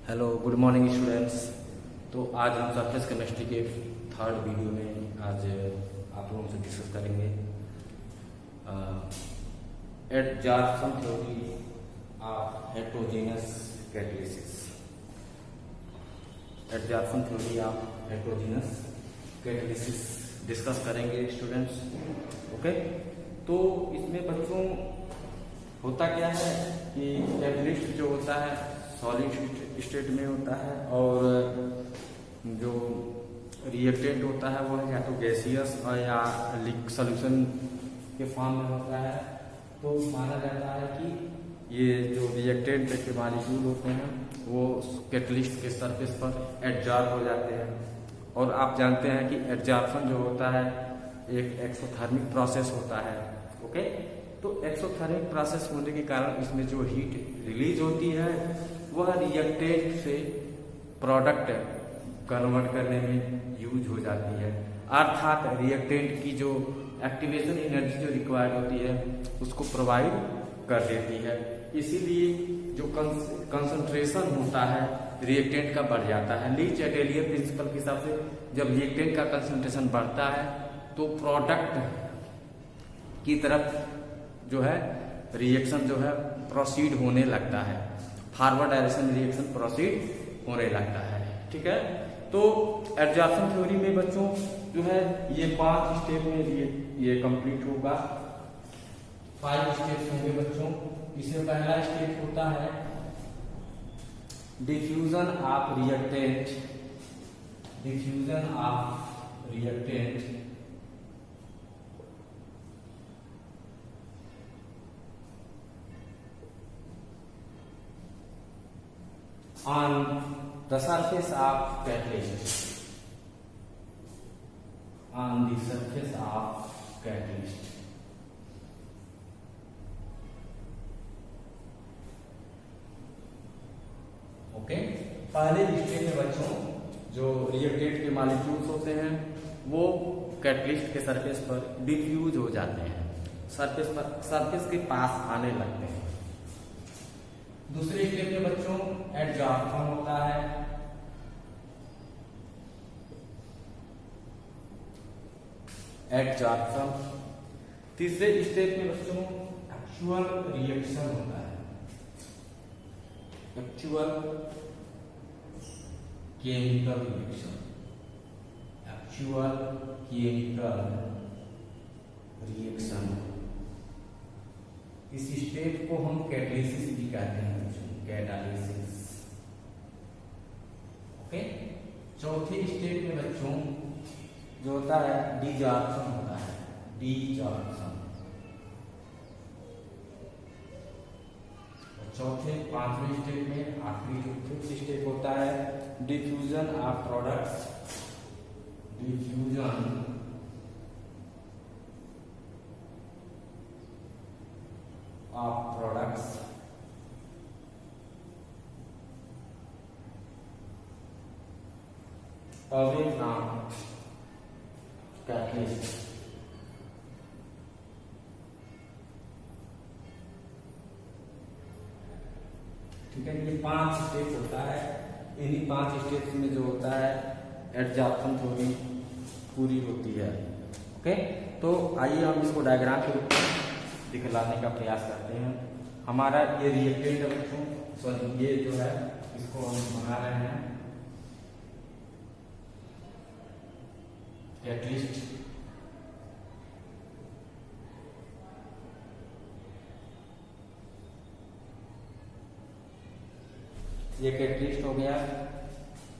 Hello good morning students. तो आज हम सरफेस केमिस्ट्री के थर्ड वीडियो में आज आप लोगों से डिस्कस करेंगे adsorption theory of heterogeneous catalysis. Adsorption theory of heterogeneous catalysis discuss करेंगे स्टूडेंट्स। ओके, तो इसमें बच्चों होता क्या है कि कैटालिस्ट जो होता है सॉलिड स्टेट में होता है और जो रिएक्टेंट होता है वो या तो गैसियस या सॉल्यूशन के फॉर्म में होता है। तो माना जाता है कि ये जो रिएक्टेंट के मॉलिक्यूल होते हैं वो कैटलिस्ट के सरफेस पर एडजॉर्ब हो जाते हैं। और आप जानते हैं कि एडजॉर्प्शन जो होता है एक एक्सोथर्मिक प्रोसेस होता है। ओके, तो एक्सोथर्मिक प्रोसेस होने के कारण इसमें जो हीट रिलीज होती है वह रिएक्टेंट से प्रोडक्ट कन्वर्ट करने में यूज हो जाती है, अर्थात रिएक्टेंट की जो एक्टिवेशन एनर्जी जो रिक्वायर्ड होती है उसको प्रोवाइड कर देती है। इसीलिए जो कंसंट्रेशन होता है रिएक्टेंट का बढ़ जाता है। लीच एटेलियर प्रिंसिपल के हिसाब से जब रिएक्टेंट का कंसंट्रेशन बढ़ता है तो प्रोडक्ट की तरफ जो है रिएक्शन जो है प्रोसीड होने लगता है, फॉरवर्ड डायरेक्शन रिएक्शन प्रोसीड होने लगता है। ठीक है, तो एडजॉर्प्शन थ्योरी में बच्चों जो है ये 5 स्टेप में ये कंप्लीट होगा। 5 स्टेप्स होंगे बच्चों। इसमें पहला स्टेप होता है diffusion of reactant. Diffusion of reactant on the surface of catalyst. On the surface of catalyst. Okay, पहले स्टेज में बच्चों जो रिएक्टेंट के मॉलिक्यूल्स होते हैं वो कैटलिस्ट के सरफेस पर डिफ्यूज हो जाते हैं, सरफेस के पास आने लगते हैं। दूसरे स्टेप में बच्चों एडजॉर्प्शन होता है। एडजॉर्प्शन। तीसरे स्टेप में बच्चों एक्चुअल रिएक्शन होता है। Actual chemical reaction. Actual chemical reaction. इस स्टेप को हम कैटालिसिस भी कहते हैं, कैटालिसिस। ओके, चौथे स्टेप में बच्चों जो होता है डिजॉर्प्शन होता है। डिजॉर्प्शन। चौथे 5वें स्टेप में आखिरी जो 5th स्टेप होता है diffusion of products. Diffusion of products away from catalyst। ठीक है, ये 5 स्टेप होता है। इन्हीं 5 स्टेप्स में जो होता है एडजॉर्प्शन थ्योरी पूरी होती है। ओके, तो आइए हम इसको डायग्राम के रूप में दिखलाने का प्रयास करते हैं। हमारा ये रिएक्टेंट है बच्चों, सॉरी ये जो है इसको हम बना रहे हैं कैटलिस्ट। ये कैटलिस्ट हो गया।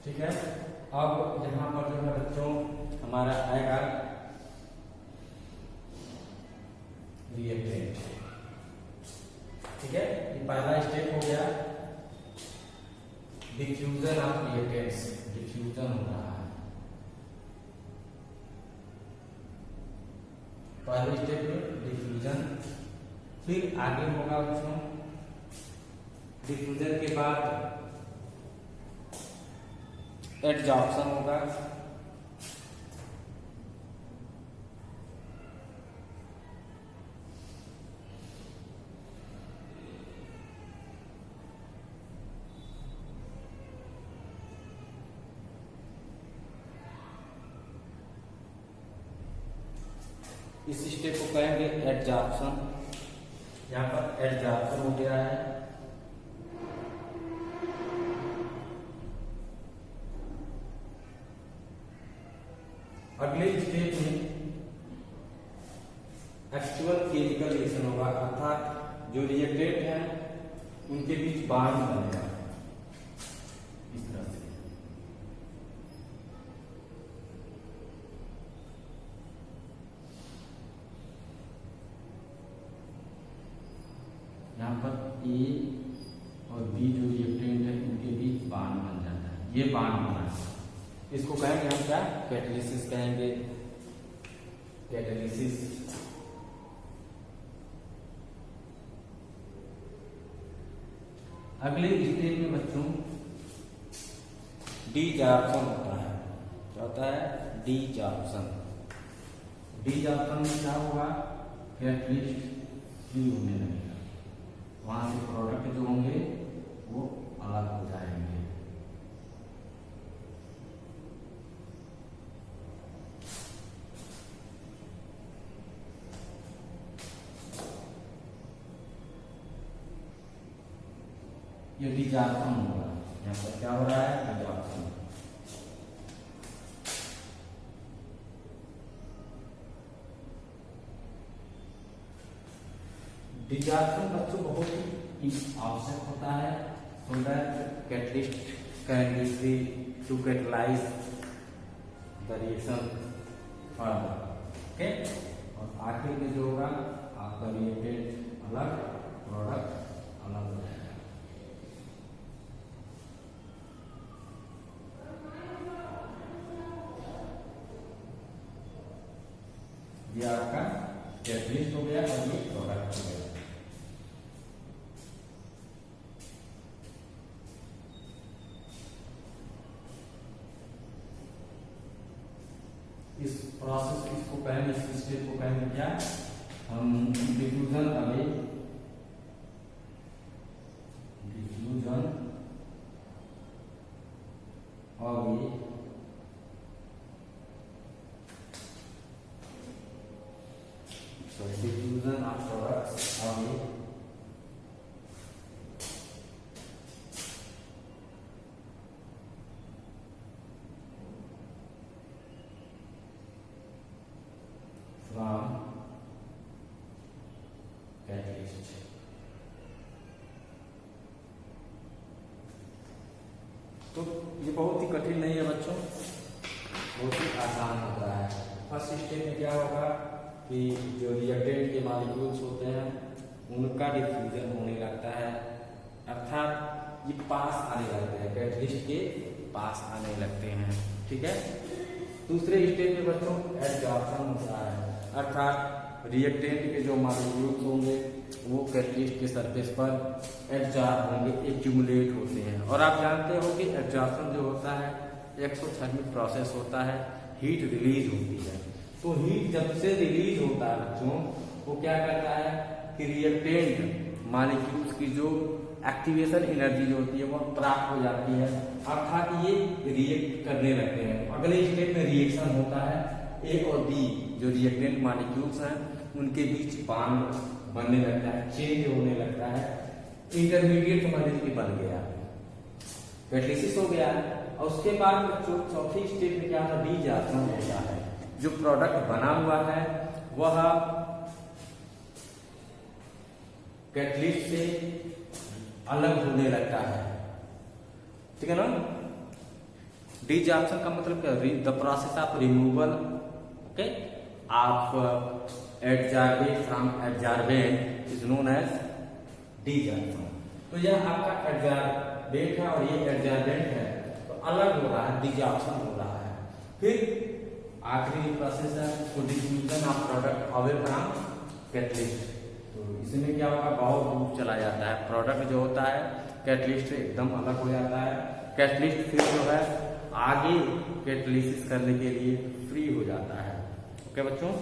ठीक है, अब यहाँ पर जो है बच्चों हमारा आएगा रिएक्टेंट। ठीक है, ये पहला स्टेप हो गया डिफ्यूजन ऑफ रिएक्टेंट्स। डिफ्यूजन हो रहा है पहले स्टेप में डिफ्यूजन। फिर आगे होगा बच्चों डिफ्यूजन के बाद एडजॉर्प्शन होगा। इस स्टेप को कहेंगे एडजॉर्प्शन। यहाँ पर एडजॉर्प्शन हो गया है। अगले स्टेप में एक्चुअल केमिकल रिएक्शन होगा, अर्थात जो रिएक्टेंट है उनके बीच बांड बनेगा इस तरह से। यहाँ पर ए और बी जो रिएक्टेंट है उनके बीच बांड बन जाता है, ये बांड बना है। इसको कहेंगे हम क्या, कैटालिसिस कहेंगे, कैटालिसिस। अगले स्टेज में बच्चों डीजॉर्प्शन होता है। क्या होता है, डीजॉर्प्शन। डीजॉर्प्शन में क्या होगा, कैटलिस्ट फ्री होने लगेगा, वहां से प्रोडक्ट जो होंगे वो अलग हो जाएंगे। ये डीजॉर्प्शन होगा। यहाँ पर क्या हो रहा है, डीजॉर्प्शन। डीजॉर्प्शन बच्चों बहुत ही आवश्यक होता है, so that catalyst can be free to catalyse the reaction further. Okay, और आखिर में जो होगा आपका रिएक्टेंट अलग, प्रोडक्ट अलग हो जाएगा। ये आपका कैटलिस्ट हो गया और ये प्रोडक्ट हो गया। इस प्रोसेस इसको पहले, इस स्टेप को पहले क्या हम diffusion away, diffusion away diffusion of products away from catalyst। तो ये बहुत ही कठिन नहीं है बच्चों, बहुत ही आसान होता है। फर्स्ट स्टेप में क्या होगा कि जो रिएक्टेंट के मॉलिक्यूल्स होते हैं उनका डिफ्यूजन होने लगता है, अर्थात ये पास आने लगते हैं, कैटलिस्ट के पास आने लगते हैं। ठीक है, दूसरे स्टेज में बच्चों एडजॉर्प्शन होता है, अर्थात रिएक्टेंट के जो मॉलिक्यूल्स होंगे वो कैटलिस्ट के सरफेस पर एडजॉर्ब होंगे, एक्यूमुलेट होते हैं। और आप जानते हो कि एडजॉर्प्शन जो होता है एक्सोथर्मिक प्रोसेस होता है, हीट रिलीज होती है। तो हीट जब से रिलीज होता है बच्चों, वो क्या करता है कि रिएक्टेंट मॉलिक्यूल्स की जो एक्टिवेशन एनर्जी जो होती है वो प्राप्त हो जाती है, अर्थात ये रिएक्ट करने लगते हैं। अगले स्टेप में रिएक्शन होता है, ए और बी जो रिएक्टेंट मॉलिक्यूल्स हैं उनके बीच बॉन्ड बनने लगता है, चेंज होने लगता है, इंटरमीडिएट मॉलिक्यूल बन गया, कैटालिसिस हो गया। और उसके बाद बच्चों चौथी स्टेप में क्या होता है, डीजॉर्प्शन होता है। जो प्रोडक्ट बना हुआ है वह कैटलिस्ट से अलग होने लगता है। ठीक है ना, डीजॉर्प्शन का मतलब क्या, the process of removal okay of adsorbent from adsorbent is known as desorption. तो यह आपका एडजॉर्बेंट है और ये एडजॉर्बेंट है, तो अलग हो रहा है, डीजॉर्प्शन हो रहा है। फिर आखिरी प्रोसेस है तो diffusion of product away from catalyst. तो इसमें क्या होगा, बहुत दूर चला जाता है प्रोडक्ट जो होता है, कैटलिस्ट से एकदम अलग हो जाता है। कैटलिस्ट फिर जो है आगे कैटालिसिस करने के लिए फ्री हो जाता है। ओके बच्चों,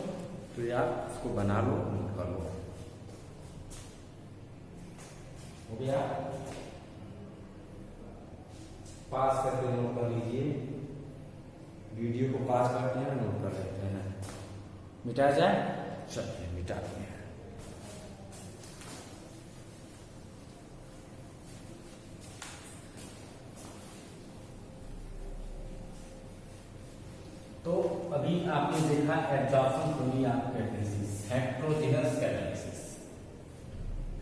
तो यार इसको बना लो, नोट कर लो। हो गया, पास करके नोट कर लीजिए, वीडियो को पास करते हैं, नोट कर लेते हैं, मिटा जाए। चलिए मिटाते हैं। तो अभी आपने देखा absorption theory of catalysis, heterogeneous catalysis.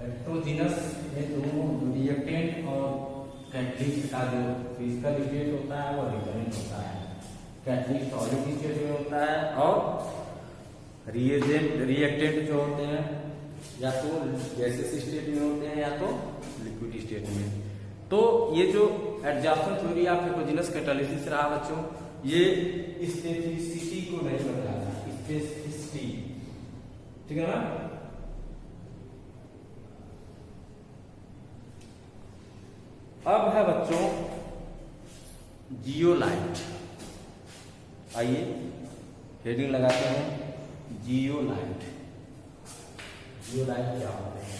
Heterogeneous में दोनों रिएक्टेंट और कैटलिस्ट का जो फिजिकल स्टेट होता है वो डिफरेंट होता है। कैटलिस्ट सॉलिड स्टेट में होता है और रिएक्टेंट जो होते हैं या तो गैसेस स्टेट में होते हैं या तो लिक्विड स्टेट में। तो ये जो absorption theory of heterogeneous catalysis रहा बच्चों, ये स्पेसिफिसिटी को नहीं बताता, स्पेसिफिसिटी, ठीक है ना। अब है बच्चों जियोलाइट। आइए हेडिंग लगाते हैं जियोलाइट। जियोलाइट क्या होते हैं?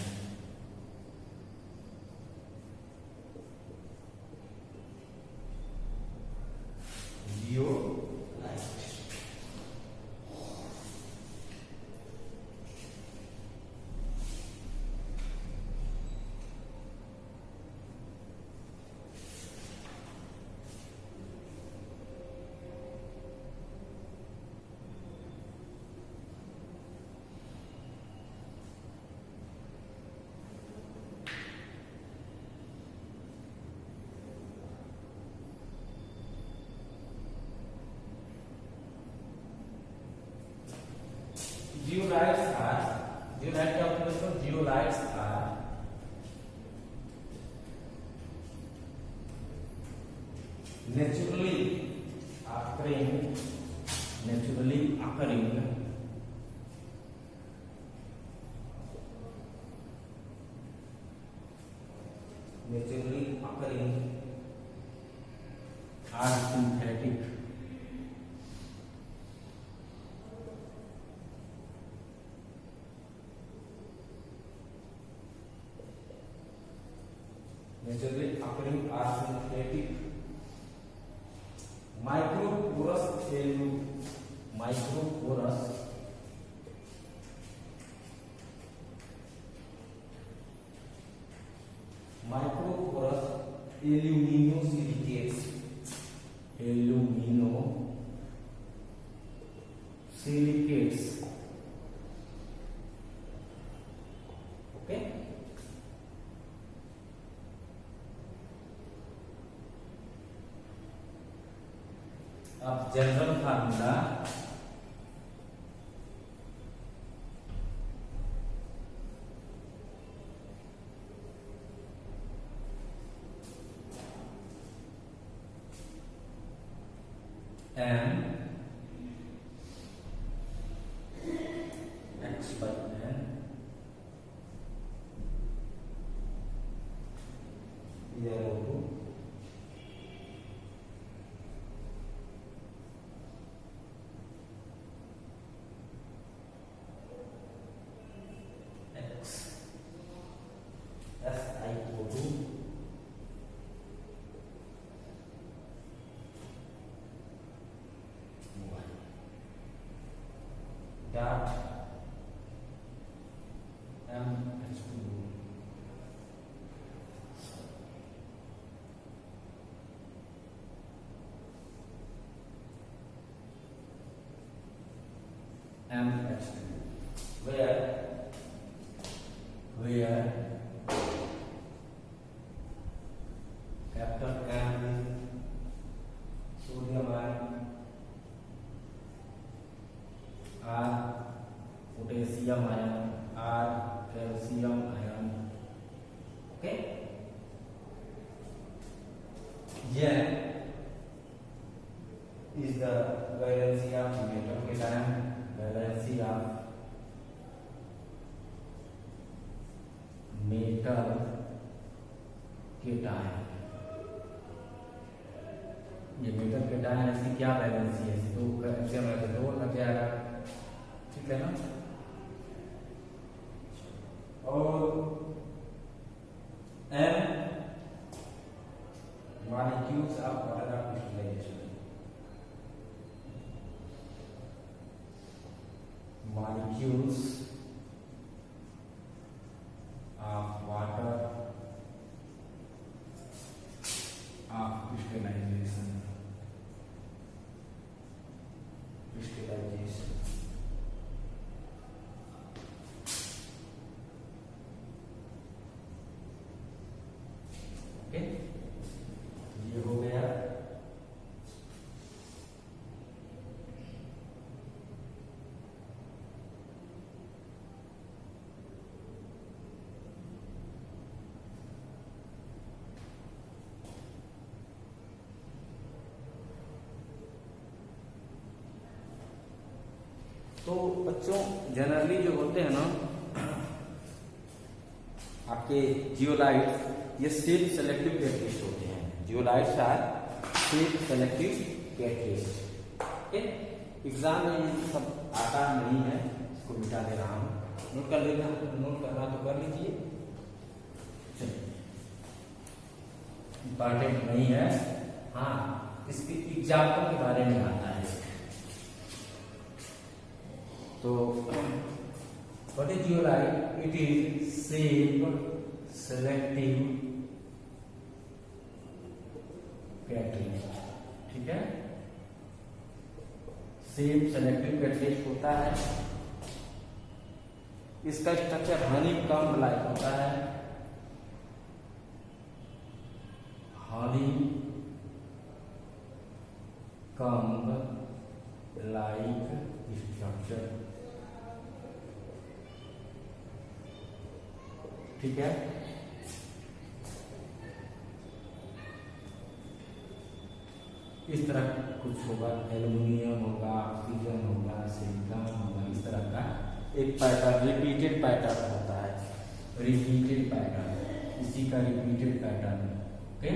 जियोलाइट Zeolites are, zeolite क्या होता है दोस्तों? Zeolites are naturally occurring are synthetic microporous aluminosilicates, okay। अब general formula m x by n equal to dot MH2 where capital M is sodium ion, R potassium ion, R calcium ion, okay। N is the valency of metal cation, valency of metal cation। ये metal cation इसकी क्या valency है? तो calcium है तो 2 लग जाएगा, ठीक है ना। और M molecules of water of crystallization, molecules of water of crystallization. Okay, ये हो गया। तो बच्चों जनरली जो होते हैं ना आपके जियोलाइट्स, ये सेल्फ सेलेक्टिव कैटलिस्ट होते हैं। Zeolites are self selective catalyst. Okay, exam में ये सब आता नहीं है, इसको मिटा दे रहा हूं। नोट कर लेना, नोट करना तो कर लीजिए, इंपॉर्टेंट नहीं है। हाँ, इसके एग्जाम्पल के बारे में आता है। तो what is zeolite? It is self selective catalyst. ठीक है, सेल्फ सेलेक्टिव कैटलिस्ट होता है। इसका स्ट्रक्चर हनीकॉम्ब लाइक होता है। Honeycomb like structure. ठीक है, इस तरह कुछ होगा, एल्युमिनियम होगा, ऑक्सीजन होगा, सिलिकॉन होगा, इस तरह का एक पैटर्न, रिपीटेड पैटर्न होता है। रिपीटेड पैटर्न, इसी का रिपीटेड पैटर्न। ओके,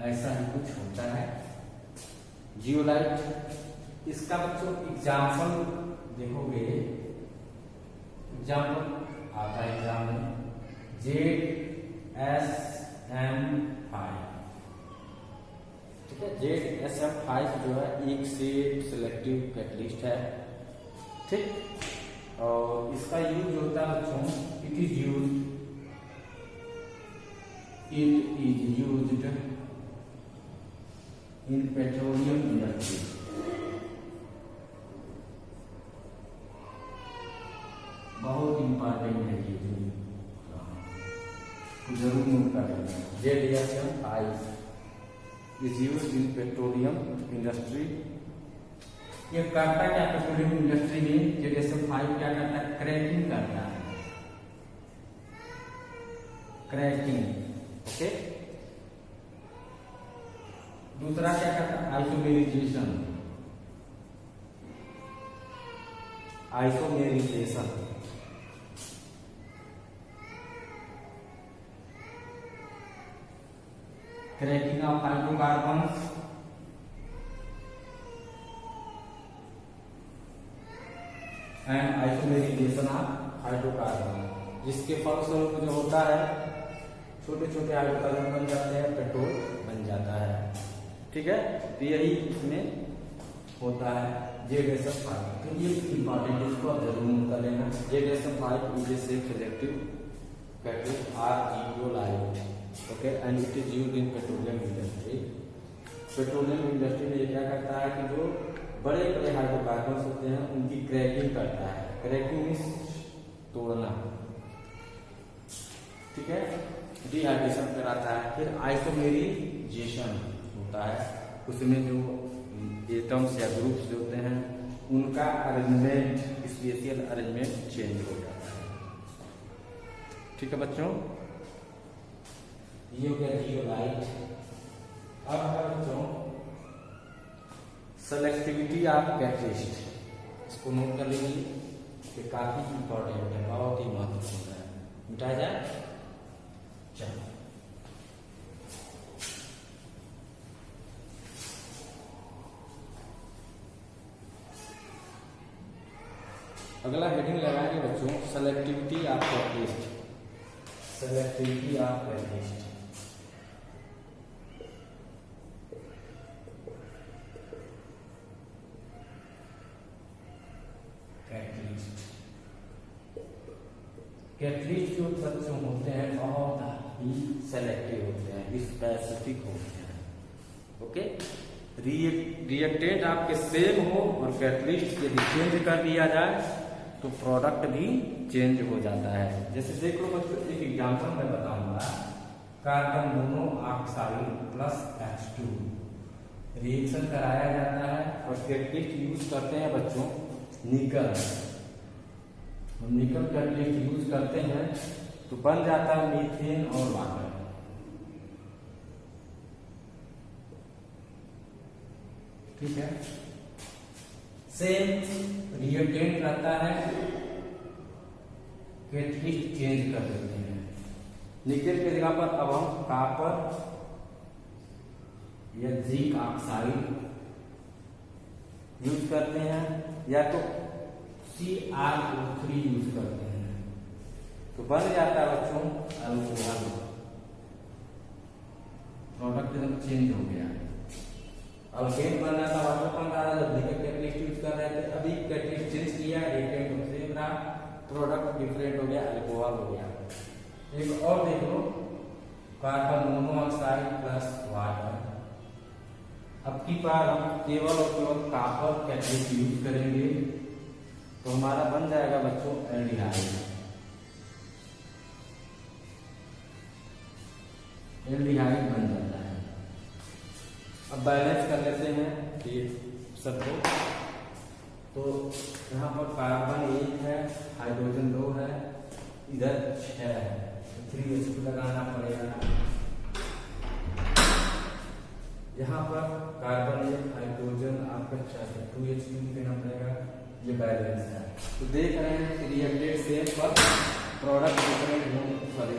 ऐसा ही कुछ होता है जियोलाइट। इसका बच्चों एग्जाम्पल देखोगे, एग्जाम्पल आता है एग्जाम में ZSM5। ठीक है, ZSM5 जो है एक सेल्फ सेलेक्टिव कैटलिस्ट है। ठीक, और इसका यूज होता है बच्चों, it is used in petroleum industry. बहुत इंपॉर्टेंट है ये, जरूर नोट कर लेना। ZSM5 is used in petroleum industry. ये करता क्या पेट्रोलियम इंडस्ट्री में? ZSM5 क्या करता है? क्रैकिंग करता है, क्रैकिंग। ओके, दूसरा क्या करता है? Isomerisation. Isomerisation cracking of hydrocarbons and isomerisation of hydrocarbon, जिसके फलस्वरूप जो होता है छोटे छोटे हाइड्रोकार्बन बन जाते हैं, पेट्रोल बन जाता है। ठीक है, तो यही इसमें होता है ZSM5। तो ये इंपॉर्टेंट, इसको आप जरूर नोट कर लेना। ZSM5 is a self selective catalyst or zeolite. Okay, and it is used in petroleum industry. Petroleum industry में ये क्या करता है कि जो बड़े बड़े हाइड्रोकार्बन होते हैं उनकी क्रैकिंग करता है। क्रैकिंग मींस तोड़ना। ठीक है, डिहाइड्रेशन कराता है। फिर आइसोमेराइजेशन होता है, उसमें जो एटम्स या ग्रुप्स जो होते हैं उनका अरेंजमेंट, स्पेशियल अरेंजमेंट चेंज हो जाता है। ठीक है बच्चों, ये हो गया जियोलाइट। अब बच्चों सेलेक्टिविटी ऑफ कैटलिस्ट, इसको नोट कर लीजिए, ये काफी इंपॉर्टेंट है, बहुत ही महत्वपूर्ण है। मिटाया जाए, चलो अगला हेडिंग लगाएंगे बच्चों, selectivity of catalyst. Selectivity of catalyst. Catalyst जो बच्चों होते हैं बहुत ही सेलेक्टिव होते हैं, स्पेसिफिक होते हैं। ओके, रिएक्टेंट आपके सेम हो और कैटलिस्ट यदि चेंज कर दिया जाए तो प्रोडक्ट भी चेंज हो जाता है। जैसे देख लो बच्चों, एक एग्जांपल मैं बताऊंगा। Carbon monoxide plus H2 reaction कराया जाता है और कैटलिस्ट यूज करते हैं बच्चों निकल। हम निकल कैटलिस्ट यूज करते हैं तो बन जाता है मीथेन और वाटर। ठीक है, सेम रिएक्टेंट रहता है, कैटलिस्ट चेंज कर देते हैं। निकल के जगह पर अब हम कॉपर या जिंक ऑक्साइड यूज करते हैं या तो CrO3 यूज करते हैं तो बन जाता है बच्चों अल्कोहल। प्रोडक्ट एकदम चेंज हो गया। अल्केन बन रहा था, वाटर बन रहा था, जब देखिए कैटलिस्ट यूज कर रहे थे, अभी कैटलिस्ट चेंज किया, रिएक्टेंट सेम रहा, प्रोडक्ट डिफरेंट हो गया, अल्कोहल हो गया। एक और देख लो, कार्बन मोनोऑक्साइड प्लस वाटर। अब की बार हम केवल और केवल कॉपर कैटलिस्ट यूज करेंगे तो हमारा बन जाएगा बच्चों एल्डिहाइड। एल्डिहाइड बन जाता है। अब बैलेंस कर लेते हैं ये सबको। तो यहाँ पर कार्बन 1 है, हाइड्रोजन 2 है, इधर 6 है, 3H2 लगाना पड़ेगा। यहाँ पर कार्बन 1, हाइड्रोजन आपका 2H2 देना पड़ेगा। ये बैलेंस है। तो देख रहे हैं कि रिएक्टेंट सेम पर प्रोडक्ट डिफरेंट होने, सॉरी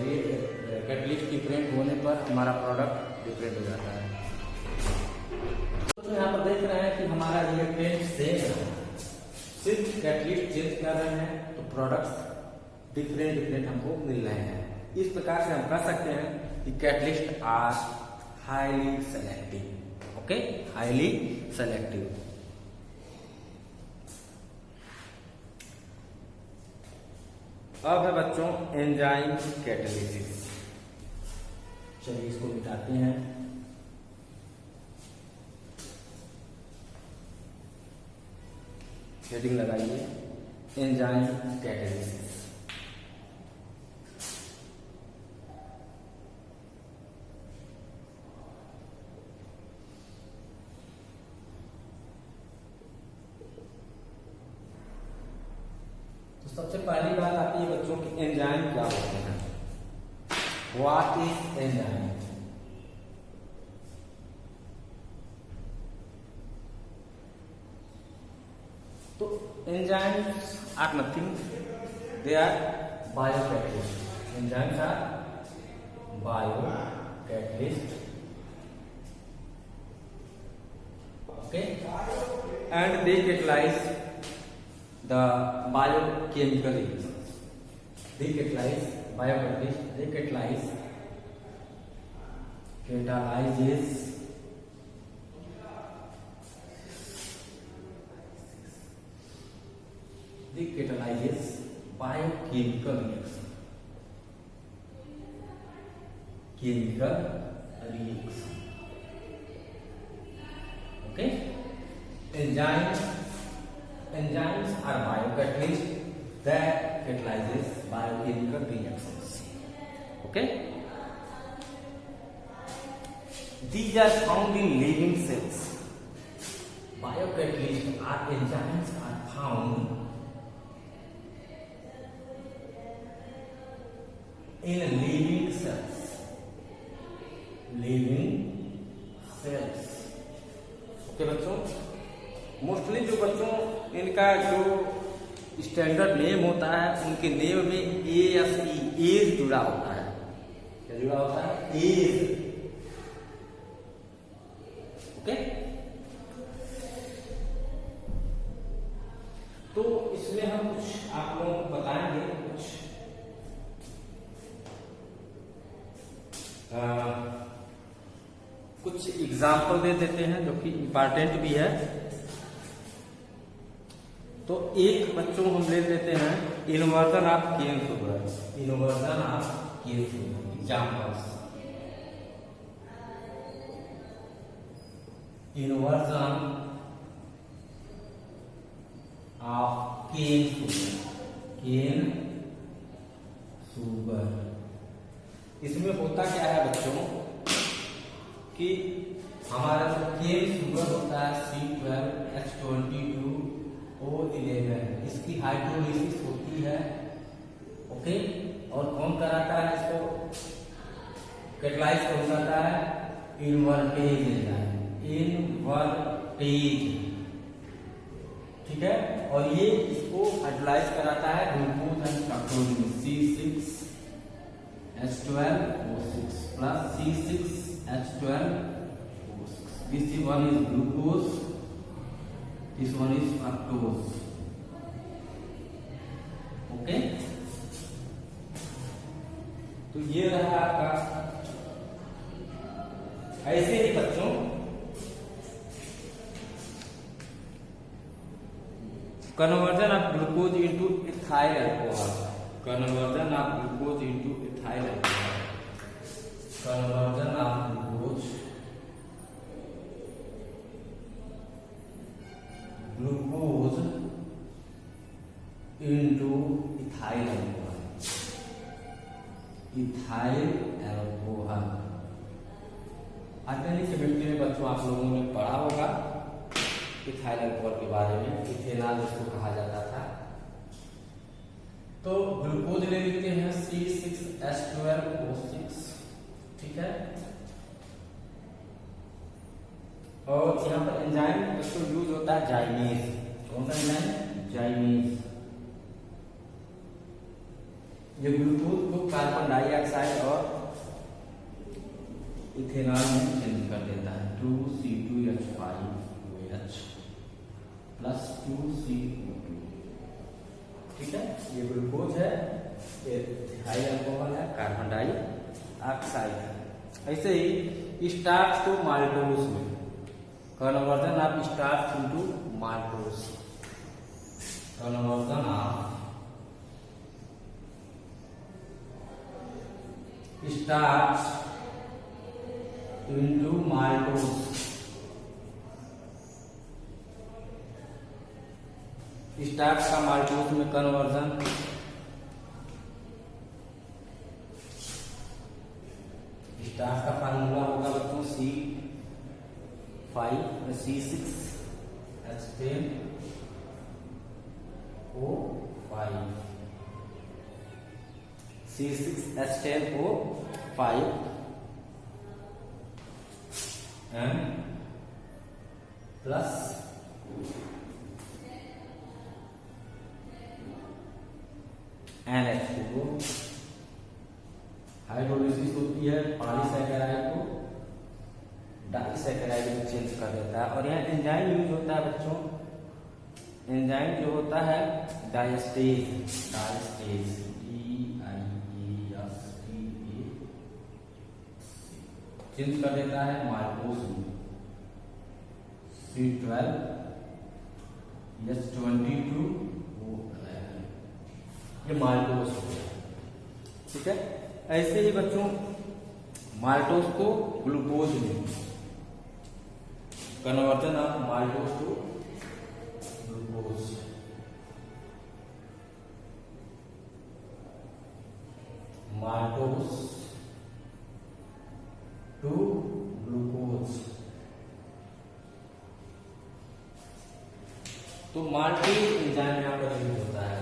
कैटलिस्ट डिफरेंट होने पर हमारा प्रोडक्ट डिफरेंट हो जाता है। तो यहाँ पर देख रहे हैं कि हमारा रिएक्टेंट सेम है, सिर्फ कैटलिस्ट चेंज कर रहे हैं तो प्रोडक्ट्स डिफरेंट हमको मिल रहे हैं। इस प्रकार से हम कह सकते हैं कि catalyst are highly selective. Okay, highly selective. अब है बच्चों एंजाइम कैटालिसिस। चलिए इसको मिटाते हैं। हेडिंग लगाइए एंजाइम कैटालिसिस। सबसे पहली बात आती है बच्चों की एंजाइम क्या होते हैं। What is enzyme? तो enzymes are nothing, they are biocatalyst. Enzymes are biocatalyst, okay, and they catalyse the biochemical reactions. They catalyze biocatalyst. They catalyzes biochemical reaction. Chemical reaction. Okay. Enzymes are biocatalysts that catalyzes biochemical reactions. Okay. These are found in living cells. Biocatalysts are enzymes are found in living cells. Living cells. Okay बच्चों, mostly जो बच्चों इनका जो standard name होता है उनके name में ASE as जुड़ा होता है। क्या जुड़ा होता है? एज। ओके, तो इसमें हम कुछ आप लोगों को बताएंगे, कुछ एग्जाम्पल दे देते हैं जो कि इंपॉर्टेंट भी है। तो एक बच्चों हम ले लेते हैं inversion of cane sugar. Inversion of cane sugar. Examples, inversion of cane sugar, cane sugar. इसमें होता क्या है बच्चों कि हमारा जो केन शुगर होता है C12H22O11, इसकी हाइड्रोलिसिस होती है। ओके, और कौन कराता है इसको, कैटलाइज कौन करता है, इन्वर्टेज एंजाइम, इन्वर्टेज, ठीक है। और ये इसको हाइड्रोलाइज कराता है ग्लूकोज एंड फ्रक्टोज में, C6H12O6 plus C6H12O6। This one is glucose, this one is fructose। Okay, तो ये रहा आपका। ऐसे ही बच्चों conversion of glucose into ethyl alcohol, conversion of glucose into ethyl alcohol, conversion of glucose into ethyl alcohol, ethyl alcohol. Organic chemistry में बच्चों आप लोगों ने पढ़ा होगा इथाइल अल्कोहल के बारे में, इथेनॉल जिसको कहा जाता था। तो ग्लूकोज ले लेते हैं C6H12O6, ठीक है। और यहाँ पर एंजाइम इसको यूज होता है जाइमेज, कौन सा एंजाइम, जाइमेज। ये ग्लूकोज को कार्बन डाइऑक्साइड और इथेनॉल में चेंज कर देता है, 2C2H5OH प्लस 2CO2, ठीक है। ये ग्लूकोज है, ये इथाइल अल्कोहल है, कार्बन डाइऑक्साइड है। ऐसे ही स्टार्च को माल्टोज में, conversion of starch into maltose, conversion of starch into maltose, starch का माल्टोज में कन्वर्जन, स्टार्च का फार्मूला होगा बच्चों C6H10O5, C6H10O5 and plus NH2, hydrolysis होती है पॉलीसैकेराइड को डाइसैकेराइड में चेंज कर देता है। और यहाँ एंजाइम यूज होता है बच्चों, एंजाइम जो होता है डायस्टेज, डायस्टेज DIASTAZ चेंज कर देता है माल्टोज में, C12H22O11, ये माल्टोज हो गया, ठीक है। ऐसे ही बच्चों माल्टोज को ग्लूकोज में, conversion of maltose to glucose, maltose to glucose. तो माल्टेज एंजाइम यहाँ पर यूज होता है,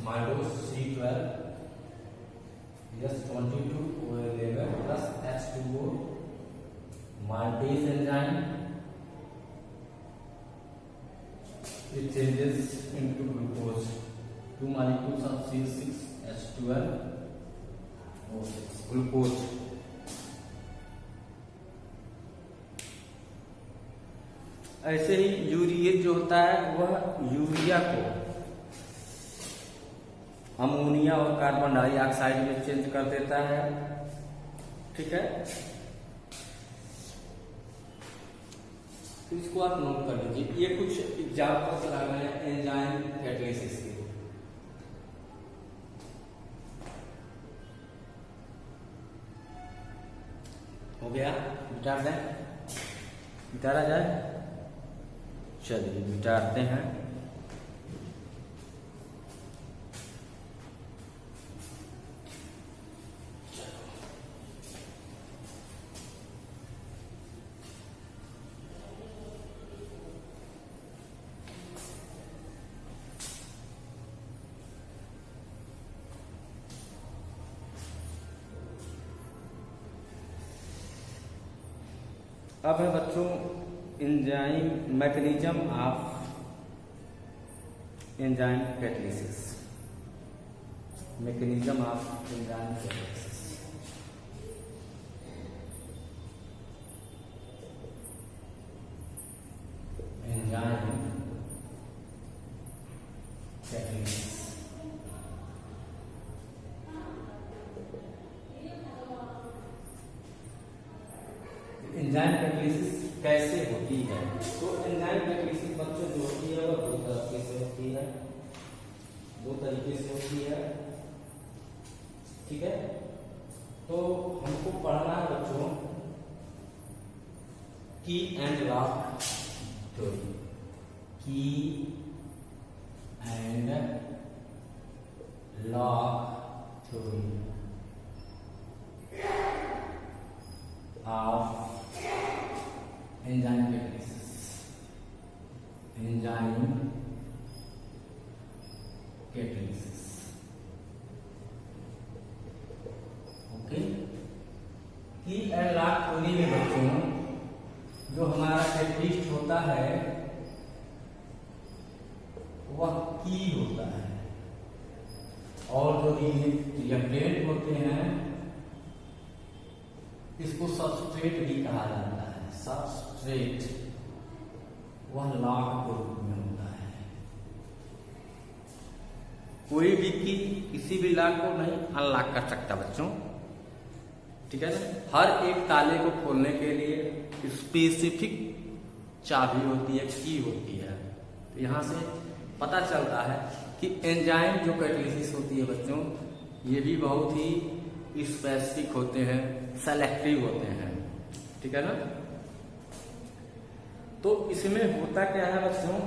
maltose C12H22O11 plus H2O, maltase enzyme, it changes into glucose, 2 molecules of C6H12O6, glucose। ऐसे ही यूरिएट जो होता है वह यूरिया को अमोनिया और कार्बन डाइऑक्साइड में चेंज कर देता है, ठीक है। तो इसको आप नोट कर लीजिए। ये कुछ एग्जाम्पल्स लग रहे हैं एंजाइम कैटलिसिस के। गया, मिटा दें, मिटारा जाए, चलिए मिटाते हैं। अब है बच्चों enzyme mechanism of enzyme catalysis, mechanism of enzyme catalysis. Enzyme catalysis enzyme catalysis कैसे होती है? तो एंजाइम कैटालिसिस बच्चों जो होती है वो दो तरीके से होती है, दो तरीके से होती है, ठीक है। तो हमको पढ़ना है बच्चों की एंड लॉक थ्योरी, की and lock theory of enzyme catalysis, enzyme catalysis, okay. की एंड लॉक थ्योरी में बच्चों जो हमारा कैटलिस्ट होता है वह की होता है, और जो रिएक्टेंट होते हैं इसको सबस्ट्रेट भी कहा जाता है। सबस्ट्रेट वह लॉक के रूप में होता है। कोई भी की किसी भी लॉक को नहीं अनलॉक कर सकता बच्चों, ठीक है ना। हर एक ताले को खोलने के लिए स्पेसिफिक चाबी होती है, की होती है। तो यहां से पता चलता है कि एंजाइम जो कैटालिसिस होती है बच्चों ये भी बहुत ही स्पेसिफिक होते हैं, सेलेक्टिव होते हैं, ठीक है ना। तो इसमें होता क्या है बच्चों,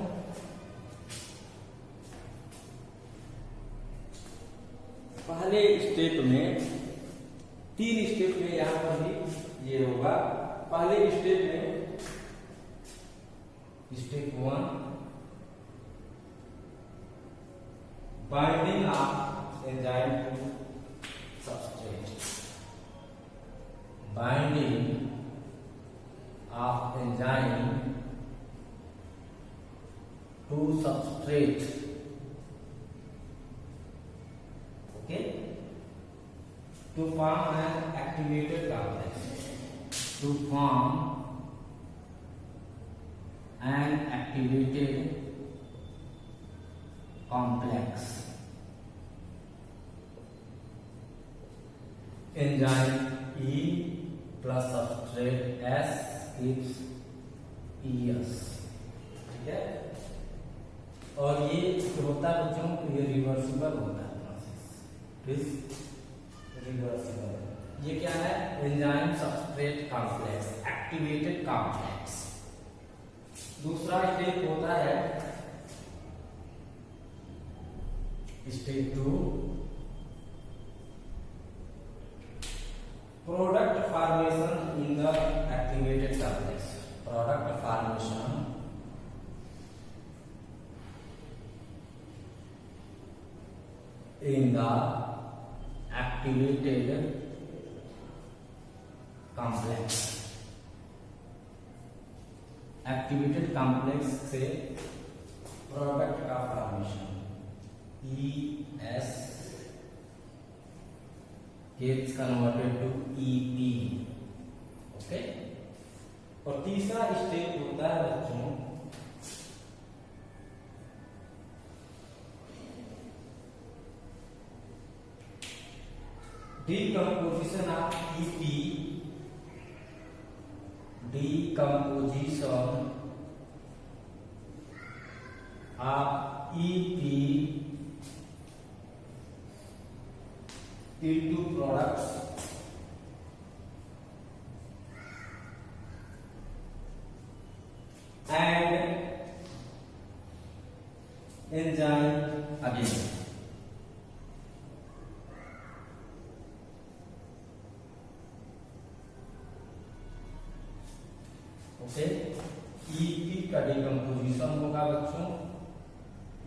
पहले स्टेप में 3 स्टेप में यहां पर भी ये होगा। पहले स्टेप में step 1 binding of enzyme to substrate, binding of enzyme to substrate, okay, to form an activated complex, to form an activated complex. Enzyme E plus substrate S gives ES, ठीक है। और ये होता है बच्चों ये रिवर्सिबल होता है प्रोसेस, रिवर्सिबल। ये क्या है? Enzyme substrate complex, activated complex. दूसरा स्टेप होता है step 2 product formation in the activated complex, product formation in the activated complex, activated complex से प्रोडक्ट का formation ES gets converted to EP, okay. और तीसरा स्टेप होता है बच्चों decomposition of EP, decomposition of EP into products okay. ET का decomposition होगा बच्चों,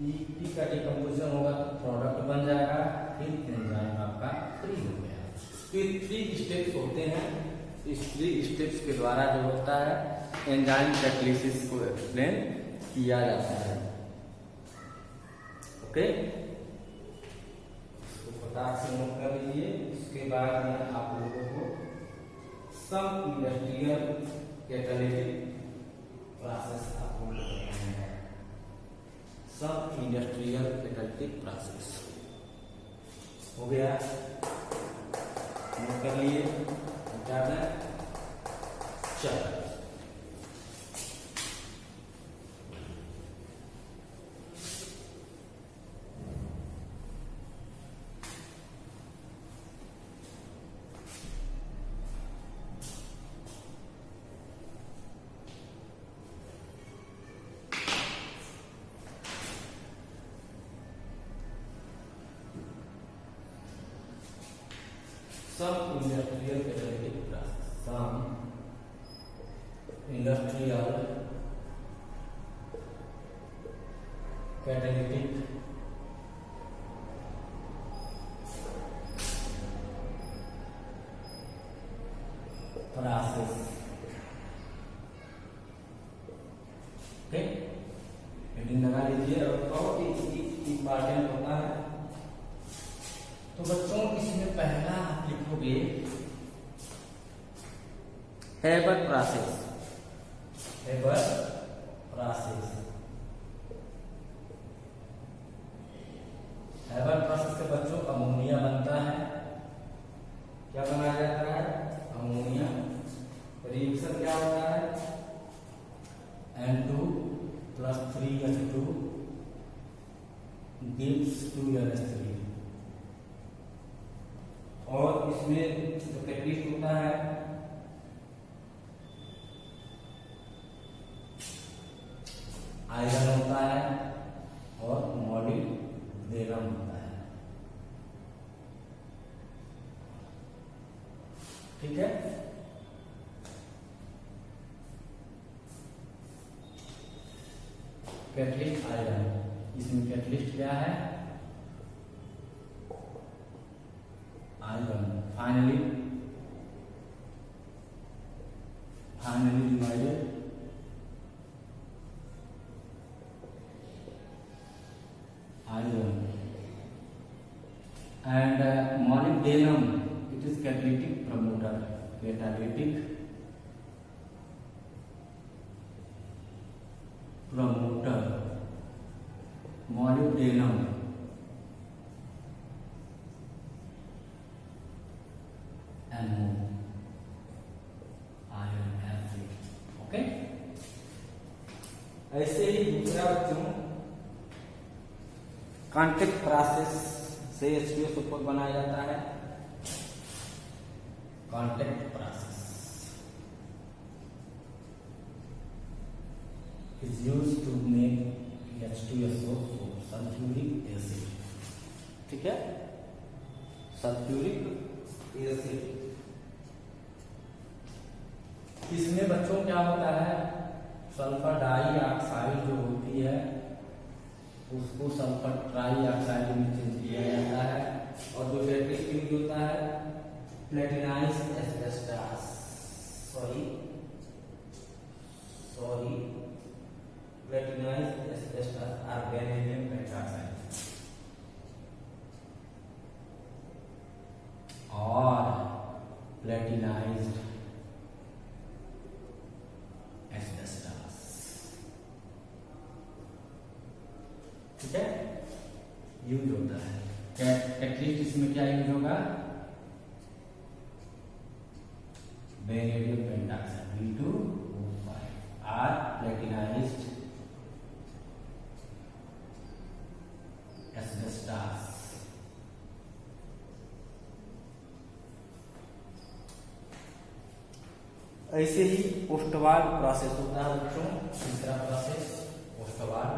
ईटी का डिकम्पोजिशन होगा तो प्रोडक्ट बन जाएगा, फिर एंजाइम आपका फ्री हो गया। तो 3 स्टेप्स होते हैं, इस 3 स्टेप्स के द्वारा जो होता है एंजाइम कैटालिसिस को एक्सप्लेन किया जाता है। ओके, इसको फटाक से नोट कर लीजिए। इसके बाद में आप लोगों को सम इंडस्ट्रियल कैटालिटिक प्रोसेस आप लोग हैं, सम इंडस्ट्रियल कैटालिटिक प्रोसेस हो गया, नोट कर लिए। क्या है? चलो some industrial catalytic process, some industrial catalytic process। Okay, heading लगा लीजिए और बहुत ही इंपॉर्टेंट होता है। तो बच्चों इसमें पहला आप लिखोगे Haber process, Haber process. Haber process से बच्चों अमोनिया बनता है। क्या बनाया जाता है? अमोनिया। रिएक्शन क्या होता है? N2 + 3H2 gives 2NH3। और इसमें जो कैटलिस्ट होता है आयरन होता है और मॉलिब्डेनम होता है। ठीक है, कैटलिस्ट आयरन, इसमें कैटलिस्ट क्या है? Iron. Finally divided iron and molybdenum, it is catalytic promoter, catalytic promoter, molybdenum NO, iron Fe। Okay, ऐसे ही दूसरा बच्चों कॉन्टैक्ट प्रोसेस से H2O सुपर बनाया जाता है। Contact process is used to make H2SO sulphuric acid. ठीक है, सल्फ्यूरिक एसिड। इसमें बच्चों क्या होता है? सल्फर डाइऑक्साइड जो होती है उसको सल्फर ट्राइऑक्साइड में चेंज किया जाता है। और जो कैटलिस्ट यूज होता है प्लेटिनाइज्ड एस्बेस्टस, प्लेटिनाइज्ड एस्बेस्टस और गैलियम पेंटॉक्साइड। और प्लेटिनाइज्ड एस्बेस्टस। ठीक है, यूज होता है। कैटलिस्ट इसमें क्या यूज होगा? बेरिलियम पेंटॉक्साइड B2O5 और प्लेटिनाइज्ड एस्बेस्टस। ऐसे ही पोस्टवाल प्रोसेस होता है बच्चों। तीसरा प्रोसेस पोस्टवाल।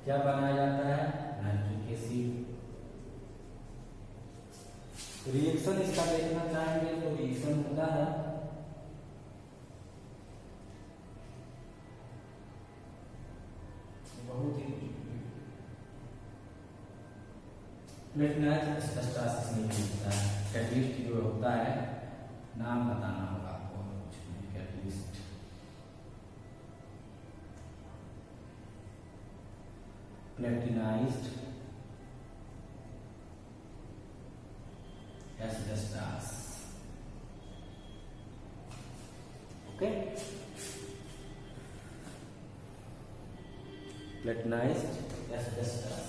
क्या बनाया जाता है? नाइट्रिक एसिड रिएक्शन इसका देखना चाहेंगे तो रिएक्शन होता है बहुत ही प्लेटनाइज एस्टासिस में होता है। कैटलिस्ट जो होता है नाम बताना होगा आपको, catalyst platinised asbestos. Okay, platinised asbestos.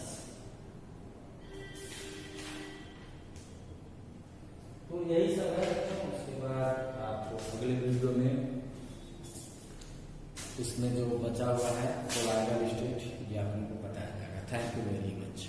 तो यही सब है। उसके बाद आपको अगले वीडियो में इसमें जो बचा हुआ है कोलाइडल स्टेट ये आपको बताया जाएगा। Thank you very much.